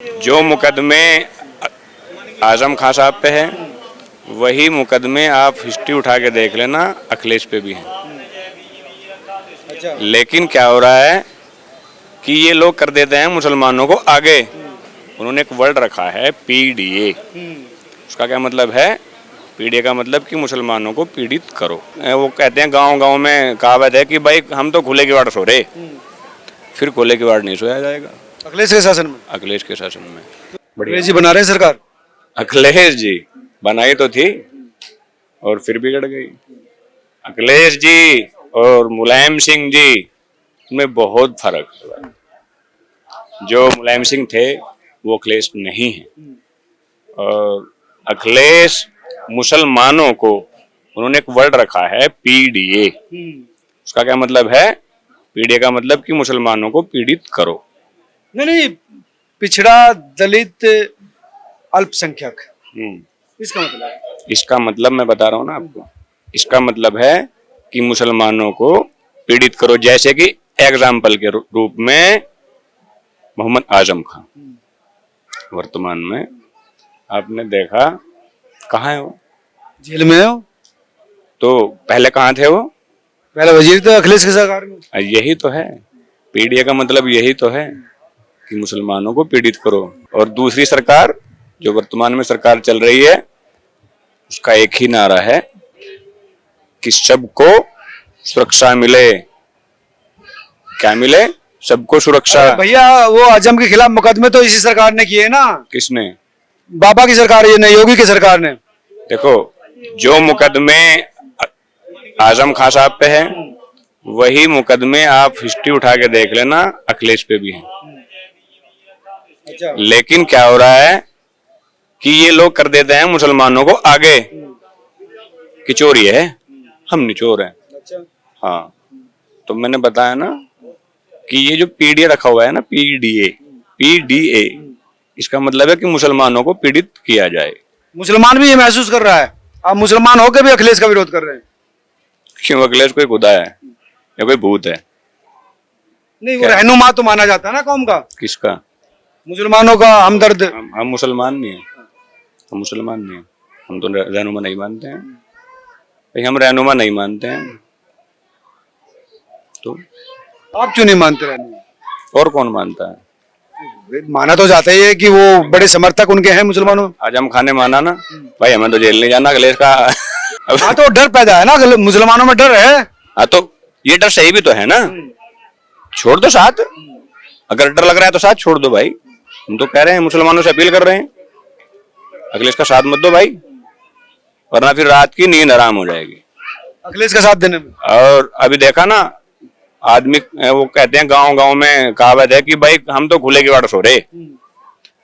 जो मुकदमे आजम खान साहब पे हैं, वही मुकदमे आप हिस्ट्री उठा के देख लेना अखिलेश पे भी हैं। अच्छा। लेकिन क्या हो रहा है कि ये लोग कर देते हैं मुसलमानों को आगे। उन्होंने एक वर्ड रखा है पीडीए। उसका क्या मतलब है? पीडीए का मतलब कि मुसलमानों को पीड़ित करो। वो कहते हैं गांव-गांव में कहावत है कि भाई हम तो खुले किवाड़ सो रहे, फिर खुले किवाड़ नहीं सोया जाएगा अखिलेश के शासन में। अखिलेश के शासन में। अखिलेश जी बना रहे हैं सरकार। अखिलेश जी बनाई तो थी और फिर बिगड़ गई। अखिलेश जी और मुलायम सिंह जी में बहुत फर्क है। जो मुलायम सिंह थे वो अखिलेश नहीं है, और अखिलेश मुसलमानों को, उन्होंने एक वर्ड रखा है पीडीए। उसका क्या मतलब है? पीडीए का मतलब कि मुसलमानों को पीड़ित करो। नहीं, पिछड़ा, दलित, अल्पसंख्यक, इसका मतलब। इसका मतलब मैं बता रहा हूँ ना आपको। इसका मतलब है कि मुसलमानों को पीड़ित करो। जैसे कि एग्जाम्पल के रूप में मोहम्मद आजम खान वर्तमान में आपने देखा कहाँ है वो? जेल में हो। तो पहले कहाँ थे वो? पहले वजीर थे अखिलेश की सरकार में। यही तो है, पीडीए का मतलब यही तो है कि मुसलमानों को पीड़ित करो। और दूसरी सरकार जो वर्तमान में सरकार चल रही है, उसका एक ही नारा है कि सबको सुरक्षा मिले। क्या मिले? सबको सुरक्षा। भैया वो आजम के खिलाफ मुकदमे तो इसी सरकार ने किए ना। किसने? बाबा की सरकार, ये नहीं, योगी की सरकार ने। देखो, जो मुकदमे आजम खान साहब पे हैं, वही मुकदमे आप हिस्ट्री उठा के देख लेना अखिलेश पे भी हैं। अच्छा। लेकिन क्या हो रहा है कि ये लोग कर देते हैं मुसलमानों को आगे कि चोर ये है, हम नहीं चोर हैं। अच्छा। हाँ, तो मैंने बताया ना कि ये जो पीडीए रखा हुआ है ना, पीडीए, इसका मतलब है कि मुसलमानों को पीड़ित किया जाए। मुसलमान भी ये महसूस कर रहा है। आप मुसलमान होकर भी अखिलेश का विरोध कर रहे हैं। क्यों? अखिलेश कोई खुदा है या कोई भूत है? नहीं, वो रहनुमा तो माना जाता है ना कौम का। किसका? मुसलमानों का हमदर्द। हम मुसलमान नहीं है, हम मुसलमान नहीं है, हम तो रहनुमा नहीं मानते हैं भाई, हम रहनुमा नहीं मानते हैं। तो आप क्यों नहीं मानते रहनुमा? और कौन मानता है? माना तो जाता ही है कि वो बड़े समर्थक उनके हैं मुसलमानों। आजम खान ने माना ना भाई, हमें तो जेल नहीं जाना अखिलेश का। हाँ, तो डर पैदा है ना, मुसलमानों में डर है। हाँ, तो ये डर सही भी तो है ना। छोड़ दो साथ, अगर डर लग रहा है तो साथ छोड़ दो भाई। हम तो कह रहे हैं, मुसलमानों से अपील कर रहे हैं, अखिलेश का साथ मत दो भाई, वरना फिर रात की नींद हराम हो जाएगी अखिलेश का साथ देने में। और अभी देखा ना, आदमी वो कहते हैं गांव-गांव में कहावत है कि भाई हम तो खुले किवाड़ सो रहे,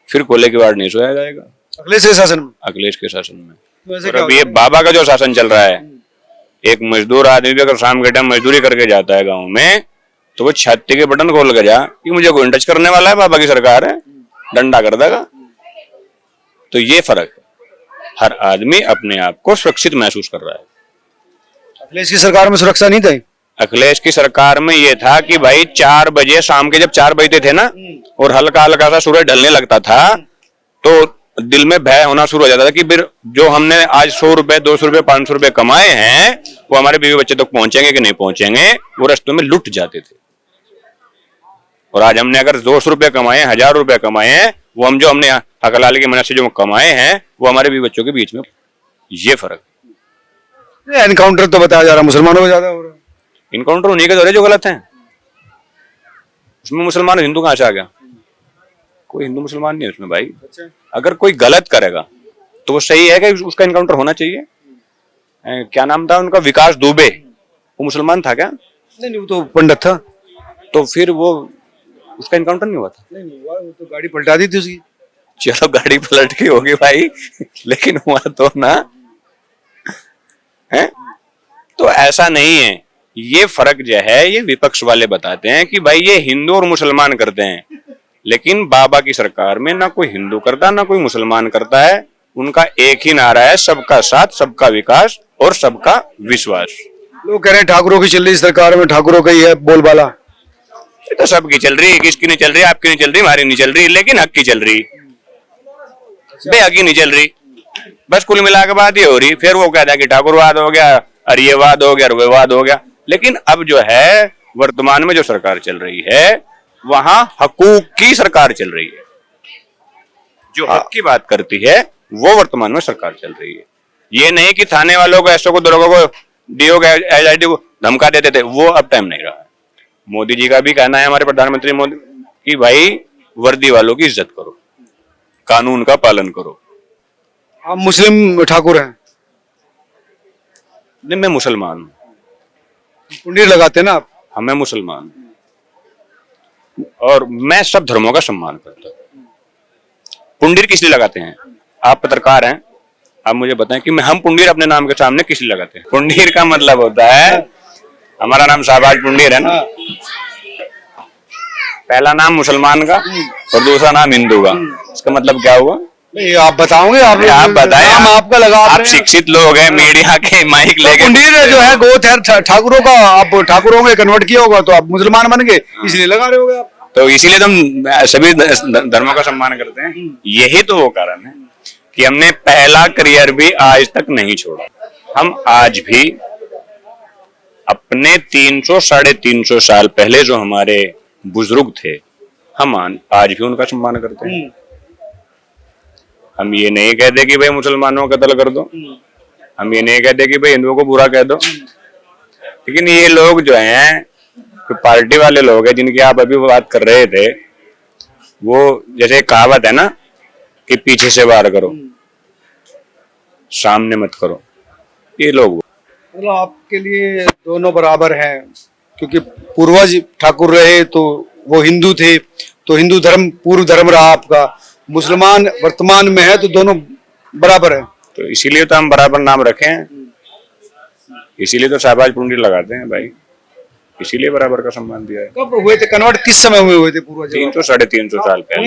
फिर खुले किवाड़ नहीं सोया जाएगा अखिलेश के शासन में। अखिलेश के शासन में। तो और अभी ये बाबा का जो शासन चल रहा है, एक मजदूर आदमी भी अगर शाम के टाइम मजदूरी करके जाता है गाँव में, तो वो छाती के बटन खोल के जा कि मुझे कोई टच करने वाला है, बाबा की सरकार है, डंडा कर देगा। तो ये फर्क है, हर आदमी अपने आप को सुरक्षित महसूस कर रहा है। अखिलेश की सरकार में सुरक्षा नहीं थी। अखिलेश की सरकार में ये था कि भाई 4 बजे शाम के, जब 4 बजते थे ना और हल्का हल्का सा सूरज ढलने लगता था, तो दिल में भय होना शुरू हो जाता था कि फिर जो हमने आज 100 रुपए, 200 रुपए, 500 रुपए कमाए हैं, वो हमारे बीवी बच्चे तक पहुंचेंगे कि नहीं पहुंचेंगे। वो रास्तों में लुट जाते थे। और आज हमने अगर 200 रुपए कमाए, 1000 रुपए कमाए हैं, वो हम जो हमने हकलाल की मेहनत से जो कमाए हैं, वो हमारे बीवी बच्चों के बीच में, ये फर्क। एनकाउंटर तो बताया जा रहा है मुसलमानों में ज्यादा हो रहा है। इनकाउंटर उन्हीं के दौरे जो गलत हैं, उसमें मुसलमान हिंदू कहां से आ गया? कोई हिंदू मुसलमान नहीं है उसमें भाई। अगर कोई गलत करेगा तो वो सही है कि उसका इनकाउंटर होना चाहिए। क्या नाम था उनका? विकास दुबे, वो मुसलमान था क्या? नहीं, वो तो पंडित था। तो फिर वो उसका इनकाउंटर नहीं हुआ था? नहीं हुआ, वो तो गाड़ी पलटा दी थी उसकी। चलो गाड़ी पलट की होगी भाई, लेकिन हुआ तो ना है। तो ऐसा नहीं है। ये फर्क जो है, ये विपक्ष वाले बताते हैं कि भाई ये हिंदू और मुसलमान करते हैं, लेकिन बाबा की सरकार में ना कोई हिंदू करता ना कोई मुसलमान करता है। उनका एक ही नारा है, सबका साथ, सबका विकास और सबका विश्वास। लोग कह रहे हैं ठाकुरों की चल रही सरकार में, ठाकुरों का ही है बोलबाला। ये तो सबकी चल रही है, किसकी नहीं चल रही, आपकी नहीं चल रही, हमारी नहीं चल रही, लेकिन हक की चल रही, बेहक की नहीं चल रही। बस कुल मिला के बात ये हो रही। फिर वो कहता है कि ठाकुरवाद हो गया, अरियवाद हो गया, रुवेवाद हो गया। लेकिन अब जो है वर्तमान में जो सरकार चल रही है वहां हकूक की सरकार चल रही है, जो हक की बात करती है वो वर्तमान में सरकार चल रही है। ये नहीं कि थाने वालों को, एसओ को, दरोगा को, डीओ को, एसआईटी को धमका देते थे, वो अब टाइम नहीं रहा है। मोदी जी का भी कहना है, हमारे प्रधानमंत्री मोदी, कि भाई वर्दी वालों की इज्जत करो, कानून का पालन करो। आप मुस्लिम ठाकुर हैं, नहीं, मैं मुसलमान हूँ, पुंडीर लगाते हैं ना आप? हमें मुसलमान हूं। और मैं सब धर्मों का सम्मान करता हूँ। पुंडीर किस लिए लगाते हैं? आप पत्रकार हैं, आप मुझे बताएं कि हम पुंडीर अपने नाम के सामने किस लिए लगाते हैं? पुंडीर का मतलब होता है, हमारा नाम शाहबाज पुंडीर है ना, पहला नाम मुसलमान का और दूसरा नाम हिंदू का। इसका मतलब क्या हुआ? नहीं, आप बताओगे? आप बताएं। नाम आपका लगा, आप शिक्षित लोग हैं, मीडिया के माइक लेके। पुंडीर जो है गोत है ठाकुरों का, आप ठाकुरों में कन्वर्ट किया होगा तो आप मुसलमान बन गए, इसलिए लगा रहे होगे आप। तो इसीलिए तो हम सभी धर्मों का सम्मान करते हैं। यही तो वो कारण है कि हमने पहला करियर भी आज तक नहीं छोड़ा। हम आज भी अपने 300 साढ़े 300 साल पहले जो हमारे बुजुर्ग थे, हम आज भी उनका सम्मान करते हैं। हम ये नहीं कहते कि भाई मुसलमानों का कत्ल कर दो, हम ये नहीं कहते कि भाई हिंदुओं को बुरा कह दो। लेकिन ये लोग जो हैं, तो पार्टी वाले लोग हैं जिनकी आप अभी बात कर रहे थे, वो जैसे कहावत है ना कि पीछे से वार करो, सामने मत करो, ये लोग। मतलब आपके लिए दोनों बराबर हैं, क्योंकि पूर्वज ठाकुर रहे तो वो हिंदू थे, तो हिंदू धर्म पूर्व धर्म रहा आपका, मुसलमान वर्तमान में है तो दोनों बराबर है। तो इसीलिए तो हम बराबर नाम रखे हैं, इसीलिए तो शाहबाज पुंडीर लगाते हैं भाई, इसीलिए बराबर का सम्मान दिया है। कब हुए थे कन्वर्ट, किस समय हुए थे पूर्वज? 300 साढ़े 300 साल पहले।